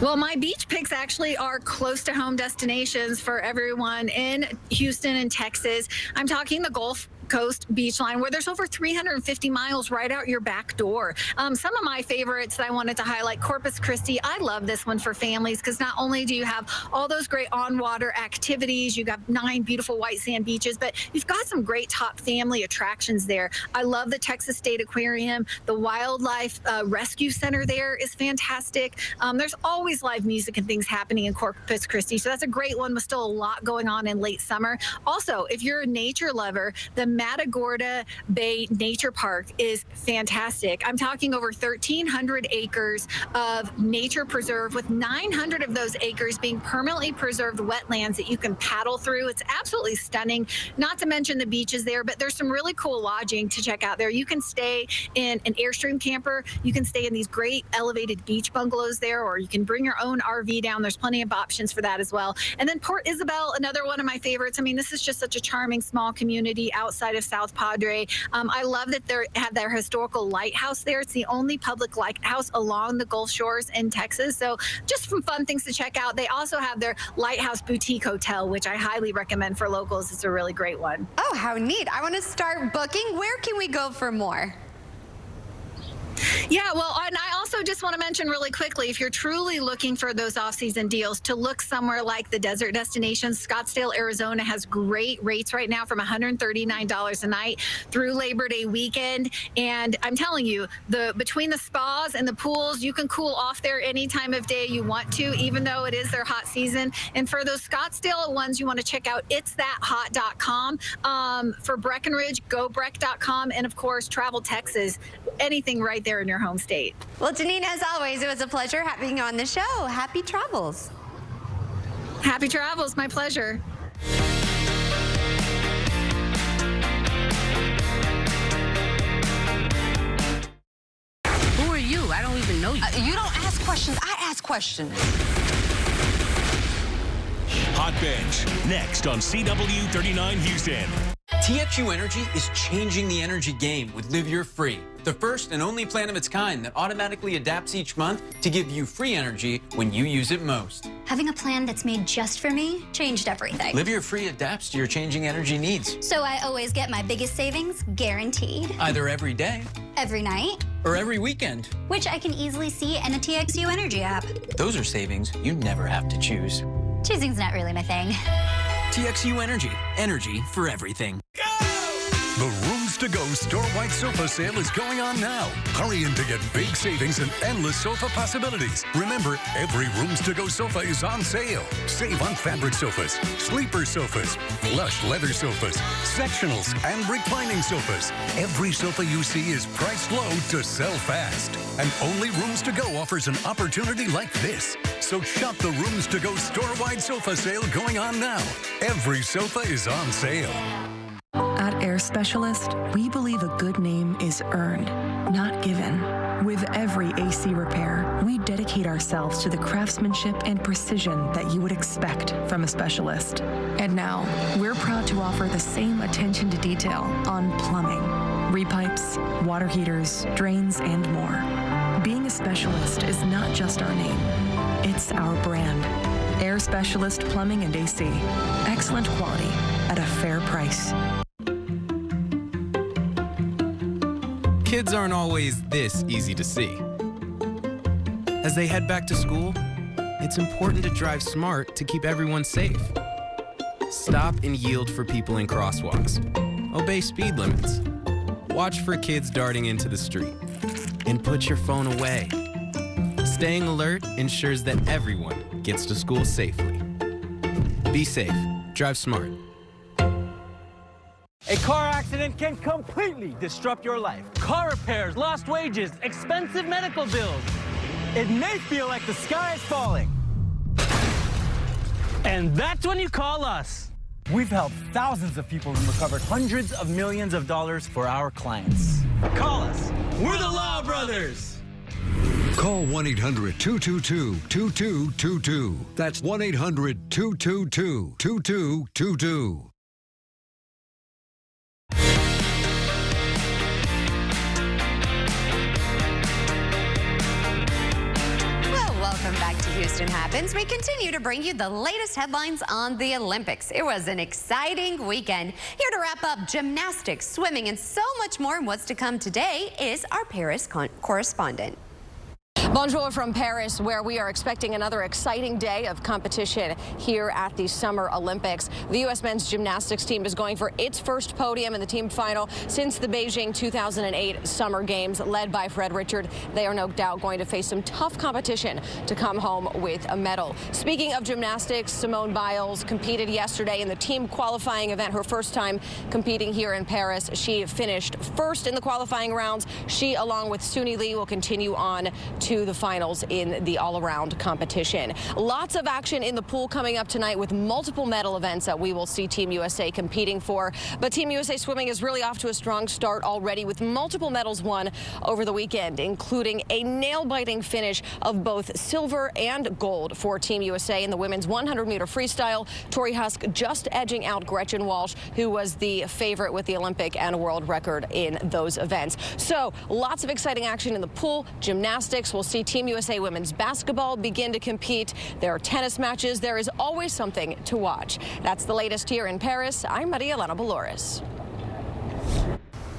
Well, my beach picks actually are close to home destinations for everyone in Houston and Texas. I'm talking the Gulf Coast beach line, where there's over 350 miles right out your back door. Some of my favorites that I wanted to highlight, Corpus Christi. I love this one for families because not only do you have all those great on-water activities, you got 9 beautiful white sand beaches, but you've got some great top family attractions there. I love the Texas State Aquarium. The Wildlife Rescue Center there is fantastic. There's always live music and things happening in Corpus Christi, so that's a great one with still a lot going on in late summer. Also, if you're a nature lover, the Matagorda Bay Nature Park is fantastic. I'm talking over 1,300 acres of nature preserve, with 900 of those acres being permanently preserved wetlands that you can paddle through. It's absolutely stunning, not to mention the beaches there, but there's some really cool lodging to check out there. You can stay in an Airstream camper. You can stay in these great elevated beach bungalows there, or you can bring your own RV down. There's plenty of options for that as well. And then Port Isabel, another one of my favorites. I mean, this is just such a charming small community outside of South Padre. I love that they have their historical lighthouse there. It's the only public lighthouse along the Gulf Shores in Texas. So just some fun things to check out. They also have their Lighthouse Boutique Hotel, which I highly recommend for locals. It's a really great one. Oh, how neat. I want to start booking. Where can we go for more? Yeah, well, and I also just want to mention really quickly, if you're truly looking for those off-season deals, to look somewhere like the desert destinations. Scottsdale, Arizona has great rates right now from $139 a night through Labor Day weekend. And I'm telling you, between the spas and the pools, you can cool off there any time of day you want to, even though it is their hot season. And for those Scottsdale ones, you want to check out itsthathot.com. For Breckenridge, gobrec.com. And of course, Travel Texas, anything right there in your home state. Well, Janine, as always, it was a pleasure having you on the show. Happy travels. Happy travels. My pleasure. I don't even know you. You don't ask questions. I ask questions. Hot Bench, next on CW39 Houston. TXU Energy is changing the energy game with Live Your Free, the first and only plan of its kind that automatically adapts each month to give you free energy when you use it most. Having a plan that's made just for me changed everything. Live Your Free adapts to your changing energy needs. So I always get my biggest savings guaranteed. Either every day, every night, or every weekend. Which I can easily see in the TXU Energy app. Those are savings you never have to choose. Choosing's not really my thing. TXU Energy. Energy for everything. The Rooms to Go store-wide sofa sale is going on now. Hurry in to get big savings and endless sofa possibilities. Remember, every Rooms to Go sofa is on sale. Save on fabric sofas, sleeper sofas, plush leather sofas, sectionals, and reclining sofas. Every sofa you see is priced low to sell fast. And only Rooms to Go offers an opportunity like this. So shop the Rooms to Go store-wide sofa sale going on now. Every sofa is on sale. At Air Specialist, we believe a good name is earned, not given. With every AC repair, we dedicate ourselves to the craftsmanship and precision that you would expect from a specialist. And now, we're proud to offer the same attention to detail on plumbing, repipes, water heaters, drains, and more. Being a specialist is not just our name, it's our brand. Air Specialist Plumbing and AC. Excellent quality at a fair price. Kids aren't always this easy to see. As they head back to school, it's important to drive smart to keep everyone safe. Stop and yield for people in crosswalks. Obey speed limits. Watch for kids darting into the street. And put your phone away. Staying alert ensures that everyone gets to school safely. Be safe. Drive smart. A car accident can completely disrupt your life. Car repairs, lost wages, expensive medical bills. It may feel like the sky is falling. And that's when you call us. We've helped thousands of people and recovered hundreds of millions of dollars for our clients. Call us. We're the Law Brothers. Call 1-800-222-2222. That's 1-800-222-2222. Welcome back to Houston Happens. We continue to bring you the latest headlines on the Olympics. It was an exciting weekend. Here to wrap up gymnastics, swimming, and so much more. And what's to come today is our Paris correspondent. Bonjour from Paris, where we are expecting another exciting day of competition here at the Summer Olympics. The U.S. men's gymnastics team is going for its first podium in the team final since the Beijing 2008 Summer Games, led by Fred Richard. They are no doubt going to face some tough competition to come home with a medal. Speaking of gymnastics, Simone Biles competed yesterday in the team qualifying event, her first time competing here in Paris. She finished first in the qualifying rounds. She, along with Suni Lee, will continue on to the finals in the all-around competition. Lots of action in the pool coming up tonight with multiple medal events that we will see Team USA competing for. But Team USA swimming is really off to a strong start already with multiple medals won over the weekend, including a nail-biting finish of both silver and gold for Team USA in the women's 100-meter freestyle. Tori Husk just edging out Gretchen Walsh, who was the favorite with the Olympic and world record in those events. So lots of exciting action in the pool. Gymnastics, we'll see Team USA women's basketball begin to compete. There are tennis matches. There is always something to watch. That's the latest here in Paris. I'm Maria Elena Dolores.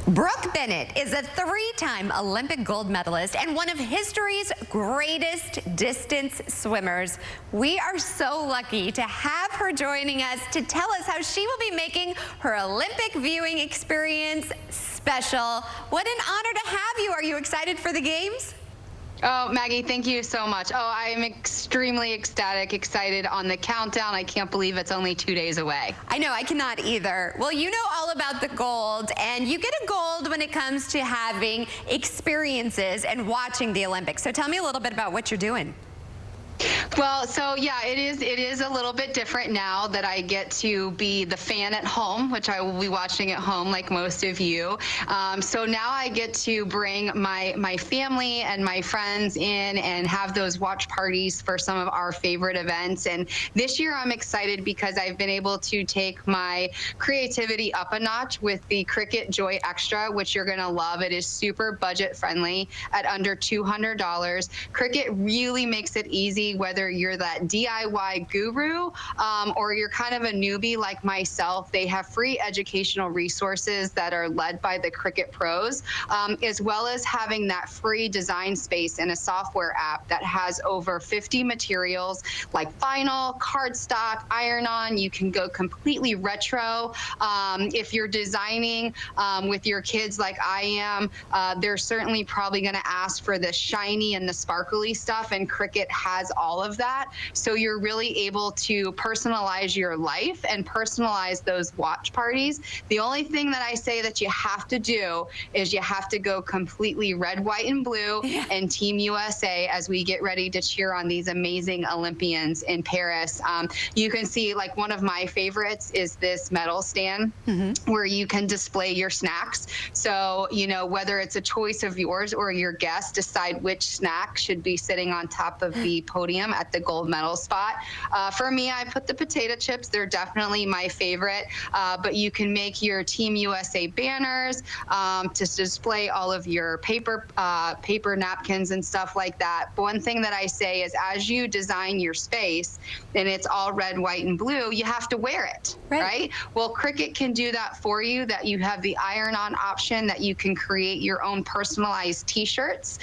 Brooke Bennett is a three-time Olympic gold medalist and one of history's greatest distance swimmers. We are so lucky to have her joining us to tell us how she will be making her Olympic viewing experience special. What an honor to have you. Are you excited for the games? Oh, Maggie, thank you so much. Oh, I am extremely ecstatic, excited on the countdown. I can't believe it's only 2 days away. I know, I cannot either. Well, you know all about the gold, and you get a gold when it comes to having experiences and watching the Olympics. So tell me a little bit about what you're doing. Well, so yeah, it is a little bit different now that I get to be the fan at home, which I will be watching at home like most of you. So now I get to bring my family and my friends in and have those watch parties for some of our favorite events. And this year I'm excited because I've been able to take my creativity up a notch with the Cricut Joy Extra, which you're gonna love. It is super budget friendly at under $200. Cricut really makes it easy, whether you're that DIY guru or you're kind of a newbie like myself. They have free educational resources that are led by the Cricut pros, as well as having that free design space in a software app that has over 50 materials like vinyl, cardstock, iron-on. You can go completely retro. If you're designing with your kids like I am, they're certainly probably going to ask for the shiny and the sparkly stuff, and Cricut has all of that. So you're really able to personalize your life and personalize those watch parties. The only thing that I say that you have to do is you have to go completely red, white, and blue and Team USA as we get ready to cheer on these amazing Olympians in Paris. You can see, like, one of my favorites is this medal stand where you can display your snacks. So, you know, whether it's a choice of yours or your guests, decide which snack should be sitting on top of the podium at the gold medal spot. For me, I put the potato chips. They're definitely my favorite, but you can make your Team USA banners to display all of your paper napkins and stuff like that. But one thing that I say is, as you design your space and it's all red, white, and blue, you have to wear it, right? Well, Cricut can do that for you, that you have the iron-on option, that you can create your own personalized t-shirts.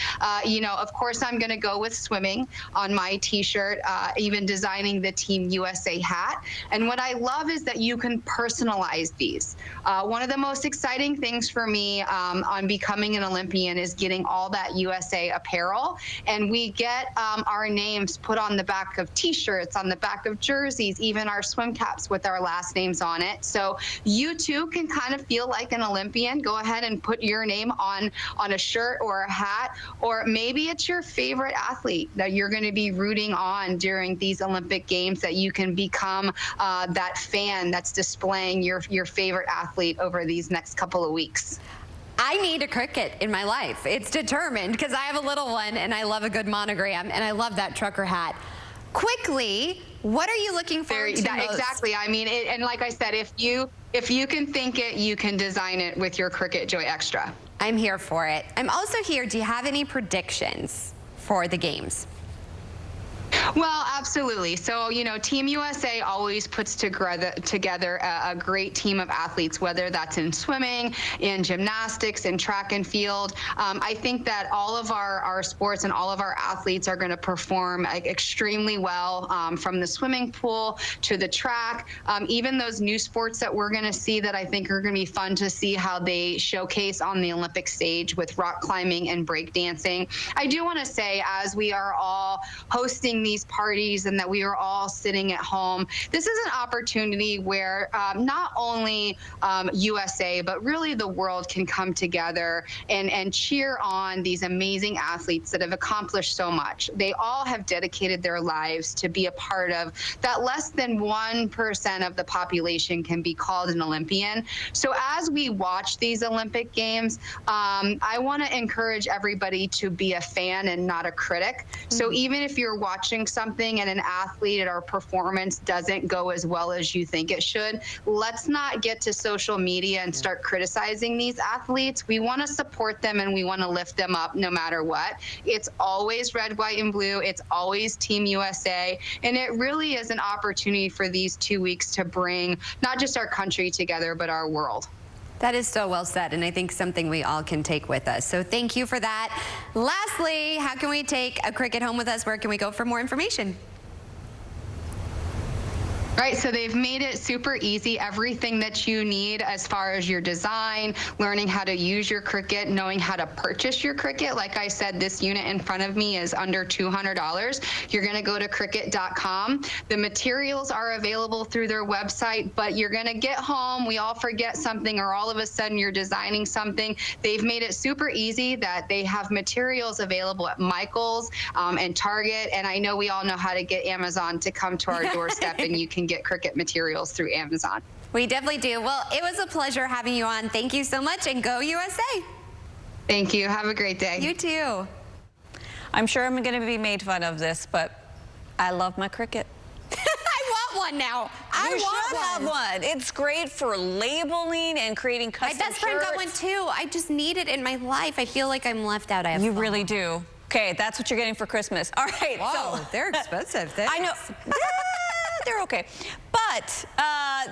You know, of course, I'm going to go with swimming on my t-shirt, even designing the Team USA hat. And what I love is that you can personalize these. One of the most exciting things for me on becoming an Olympian is getting all that USA apparel. And we get our names put on the back of t-shirts, on the back of jerseys, even our swim caps with our last names on it. So you too can kind of feel like an Olympian. Go ahead and put your name on a shirt or a hat, or maybe it's your favorite athlete that you're going to be rooting on during these Olympic Games, that you can become that fan that's displaying your favorite athlete over these next couple of weeks. I need a Cricut in my life. It's determined, because I have a little one and I love a good monogram, and I love that trucker hat. Quickly, what are you looking for? Exactly. I mean, and like I said, if you can think it, you can design it with your Cricut Joy Extra. I'm here for it. I'm also here. Do you have any predictions for the games? Well, absolutely. So, you know, Team USA always puts together a great team of athletes, whether that's in swimming, in gymnastics, in track and field. I think that all of our sports and all of our athletes are going to perform extremely well, from the swimming pool to the track, even those new sports that we're going to see that I think are going to be fun to see how they showcase on the Olympic stage with rock climbing and breakdancing. I do want to say, as we are all hosting these parties and that we are all sitting at home, this is an opportunity where not only USA, but really the world can come together and cheer on these amazing athletes that have accomplished so much. They all have dedicated their lives to be a part of that. Less than 1% of the population can be called an Olympian. So as we watch these Olympic Games, I want to encourage everybody to be a fan and not a critic. So even if you're watching something and an athlete or performance doesn't go as well as you think it should, let's not get to social media and start criticizing these athletes. We want to support them and we want to lift them up no matter what. It's always red, white, and blue. It's always Team USA. And it really is an opportunity for these 2 weeks to bring not just our country together, but our world. That is so well said, and I think something we all can take with us. So thank you for that. Lastly, how can we take a Cricut home with us? Where can we go for more information? Right, so they've made it super easy. Everything that you need as far as your design, learning how to use your Cricut, knowing how to purchase your Cricut. Like I said, this unit in front of me is under $200. You're going to go to Cricut.com. The materials are available through their website, but you're going to get home, we all forget something, or all of a sudden you're designing something. They've made it super easy that they have materials available at Michael's and Target, and I know we all know how to get Amazon to come to our doorstep, and you can get Cricut materials through Amazon. We definitely do. Well, it was a pleasure having you on. Thank you so much, and go USA. Thank you. Have a great day. You too. I'm sure I'm going to be made fun of this, but I love my Cricut. I want one now. I should have one. It's great for labeling and creating custom My best friend got one too. I just need it in my life. I feel like I'm left out. You really do. Okay, that's what you're getting for Christmas. All right. Whoa, so they're expensive. I know. They're okay. But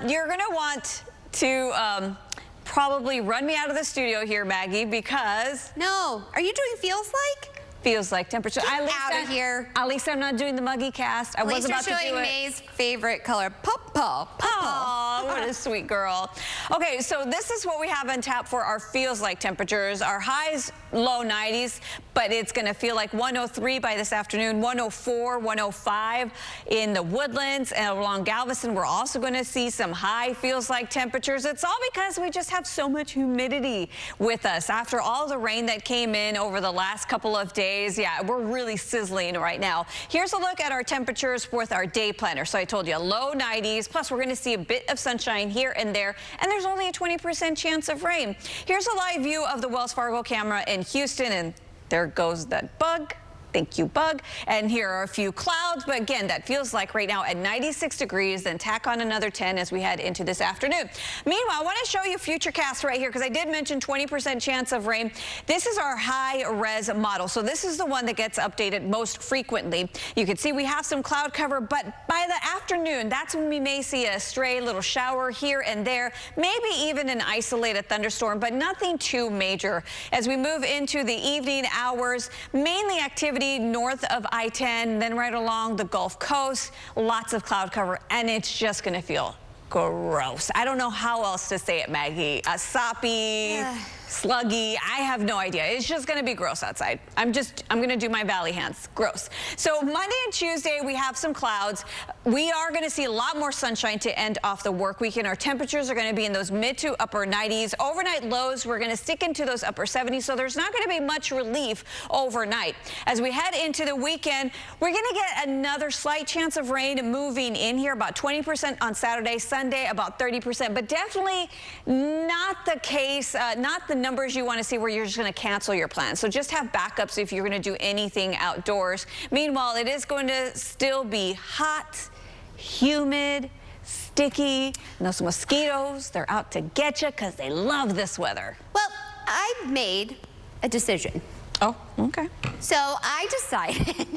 you're going to want to probably run me out of the studio here, Maggie, because... No. Are you doing Feels Like? Feels Like temperature. Get out of here. At least I'm not doing the muggy cast. I was about to do it. At least you're showing May's favorite color, purple. Oh, what a sweet girl. Okay, so this is what we have on tap for our Feels Like temperatures. Our highs, low 90s, but it's going to feel like 103 by this afternoon, 104, 105 in the Woodlands, and along Galveston. We're also going to see some high Feels Like temperatures. It's all because we just have so much humidity with us. After all the rain that came in over the last couple of days, yeah, we're really sizzling right now. Here's a look at our temperatures with our day planner. So I told you low 90s, plus we're going to see a bit of sunshine here and there, and there's only a 20% chance of rain. Here's a live view of the Wells Fargo camera in Houston, and there goes that bug. Thank you, bug. And here are a few clouds, but again, that feels like right now at 96 degrees, then tack on another 10 as we head into this afternoon. Meanwhile, I want to show you Futurecast right here because I did mention 20% chance of rain. This is our high-res model. So this is the one that gets updated most frequently. You can see we have some cloud cover, but by the afternoon, that's when we may see a stray little shower here and there, maybe even an isolated thunderstorm, but nothing too major. As we move into the evening hours, mainly activity north of I-10, then right along the Gulf Coast, lots of cloud cover, and it's just going to feel gross. I don't know how else to say it, Maggie. Soppy, sluggy, I have no idea. It's just going to be gross outside. I'm going to do my valley hands. Gross. So Monday and Tuesday, we have some clouds. We are going to see a lot more sunshine to end off the work week, and our temperatures are going to be in those mid to upper 90s. Overnight lows, we're going to stick into those upper 70s, so there's not going to be much relief overnight. As we head into the weekend, we're going to get another slight chance of rain moving in here, about 20% on Saturday, Sunday, about 30%, but definitely not the case, not the numbers you want to see where you're just going to cancel your plans. So just have backups if you're going to do anything outdoors. Meanwhile, it is going to still be hot, humid, sticky, and those mosquitoes, they're out to get you because they love this weather. Well, I've made a decision. Oh, okay. So I decided,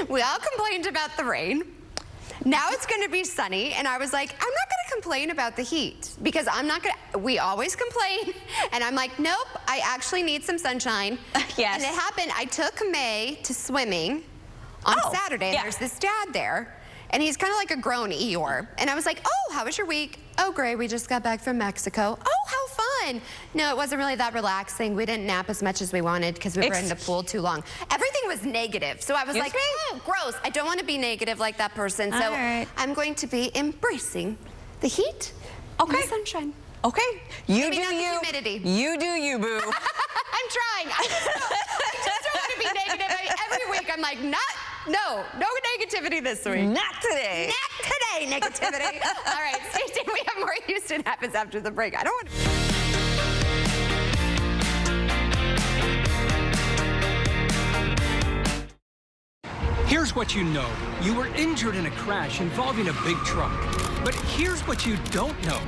we all complained about the rain. Now it's going to be sunny, and I was like, I'm not going to complain about the heat because I'm not going to, we always complain, and I'm like, nope, I actually need some sunshine. Yes. And it happened, I took May to swimming on Saturday, and there's this dad there, and he's kind of like a grown Eeyore. And I was like, oh, how was your week? Oh, great, we just got back from Mexico. Oh, how fun. No, it wasn't really that relaxing. We didn't nap as much as we wanted because we were in the pool too long. Everything was negative. So I was like, oh, gross. I don't want to be negative like that person. So I'm going to be embracing the heat and the sunshine. Okay. You Maybe do not you. The humidity. You do you, boo. I'm trying. I just don't want to be negative. Every week I'm like, no negativity this week. Not today. Not today, negativity. All right, stay tuned. We have more Houston Happens after the break. I don't want to... Here's what you know. You were injured in a crash involving a big truck. But here's what you don't know.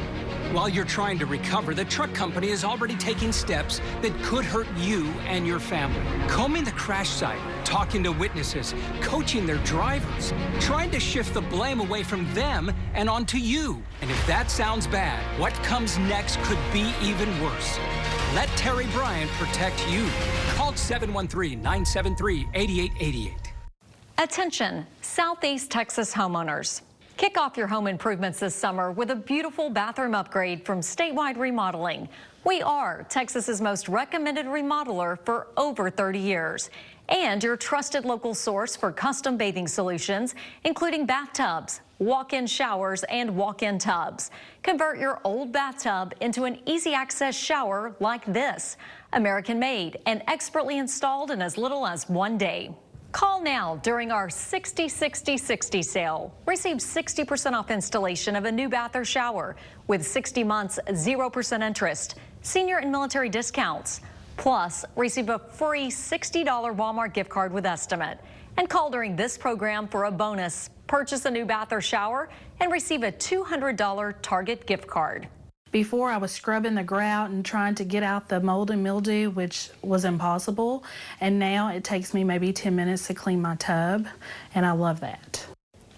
While you're trying to recover, the truck company is already taking steps that could hurt you and your family. Combing the crash site, talking to witnesses, coaching their drivers, trying to shift the blame away from them and onto you. And if that sounds bad, what comes next could be even worse. Let Terry Bryant protect you. Call 713-973-8888. Attention, Southeast Texas homeowners. Kick off your home improvements this summer with a beautiful bathroom upgrade from Statewide Remodeling. We are Texas's most recommended remodeler for over 30 years. And your trusted local source for custom bathing solutions, including bathtubs, walk-in showers, and walk-in tubs. Convert your old bathtub into an easy access shower like this. American made and expertly installed in as little as 1 day. Call now during our 60-60-60 sale. Receive 60% off installation of a new bath or shower with 60 months, 0% interest, senior and military discounts. Plus, receive a free $60 Walmart gift card with estimate. And call during this program for a bonus. Purchase a new bath or shower and receive a $200 Target gift card. Before, I was scrubbing the grout and trying to get out the mold and mildew, which was impossible. And now it takes me maybe 10 minutes to clean my tub, and I love that.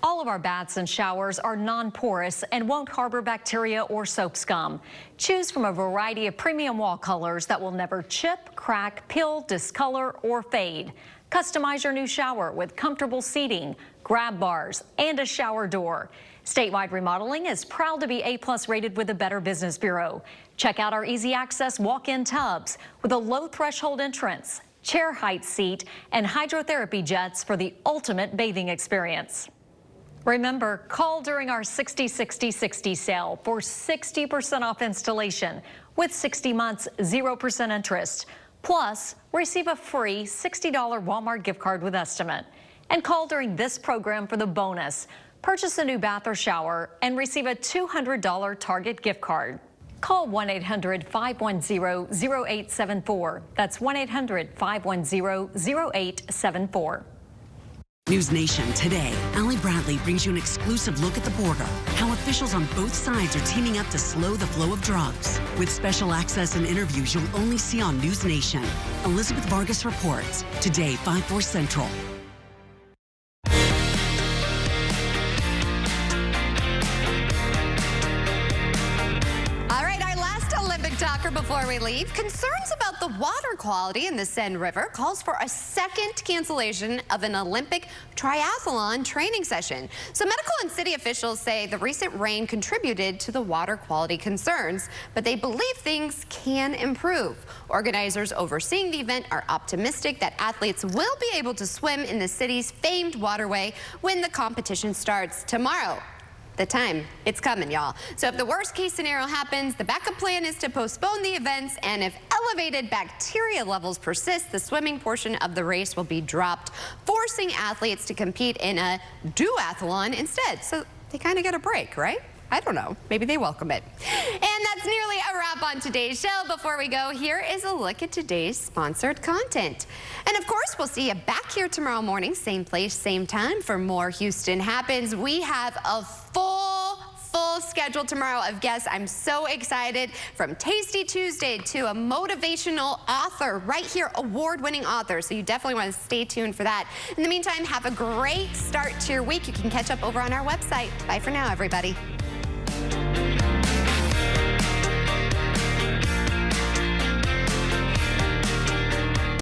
All of our baths and showers are non-porous and won't harbor bacteria or soap scum. Choose from a variety of premium wall colors that will never chip, crack, peel, discolor, or fade. Customize your new shower with comfortable seating, grab bars, and a shower door. Statewide Remodeling is proud to be A+ rated with the Better Business Bureau. Check out our easy access walk-in tubs with a low threshold entrance, chair height seat, and hydrotherapy jets for the ultimate bathing experience. Remember, call during our 60-60-60 sale for 60% off installation with 60 months, 0% interest. Plus, receive a free $60 Walmart gift card with estimate. And call during this program for the bonus. Purchase a new bath or shower and receive a $200 Target gift card. Call 1-800-510-0874. That's 1-800-510-0874. News Nation today. Allie Bradley brings you an exclusive look at the border. How officials on both sides are teaming up to slow the flow of drugs. With special access and interviews you'll only see on News Nation. Elizabeth Vargas reports. Today, 5/4 Central. Talker before we leave. Concerns about the water quality in the Seine River calls for a second cancellation of an Olympic triathlon training session. So medical and city officials say the recent rain contributed to the water quality concerns, but they believe things can improve. Organizers overseeing the event are optimistic that athletes will be able to swim in the city's famed waterway when the competition starts tomorrow. The time, it's coming, y'all. So if the worst case scenario happens, the backup plan is to postpone the events, and if elevated bacteria levels persist, the swimming portion of the race will be dropped, forcing athletes to compete in a duathlon instead. So they kind of get a break, right? I don't know. Maybe they welcome it. And that's nearly a wrap on today's show. Before we go, here is a look at today's sponsored content. And of course, we'll see you back here tomorrow morning, same place, same time for more Houston Happens. We have a full schedule tomorrow of guests. I'm so excited. From Tasty Tuesday to a motivational author right here, award-winning author. So you definitely want to stay tuned for that. In the meantime, have a great start to your week. You can catch up over on our website. Bye for now, everybody.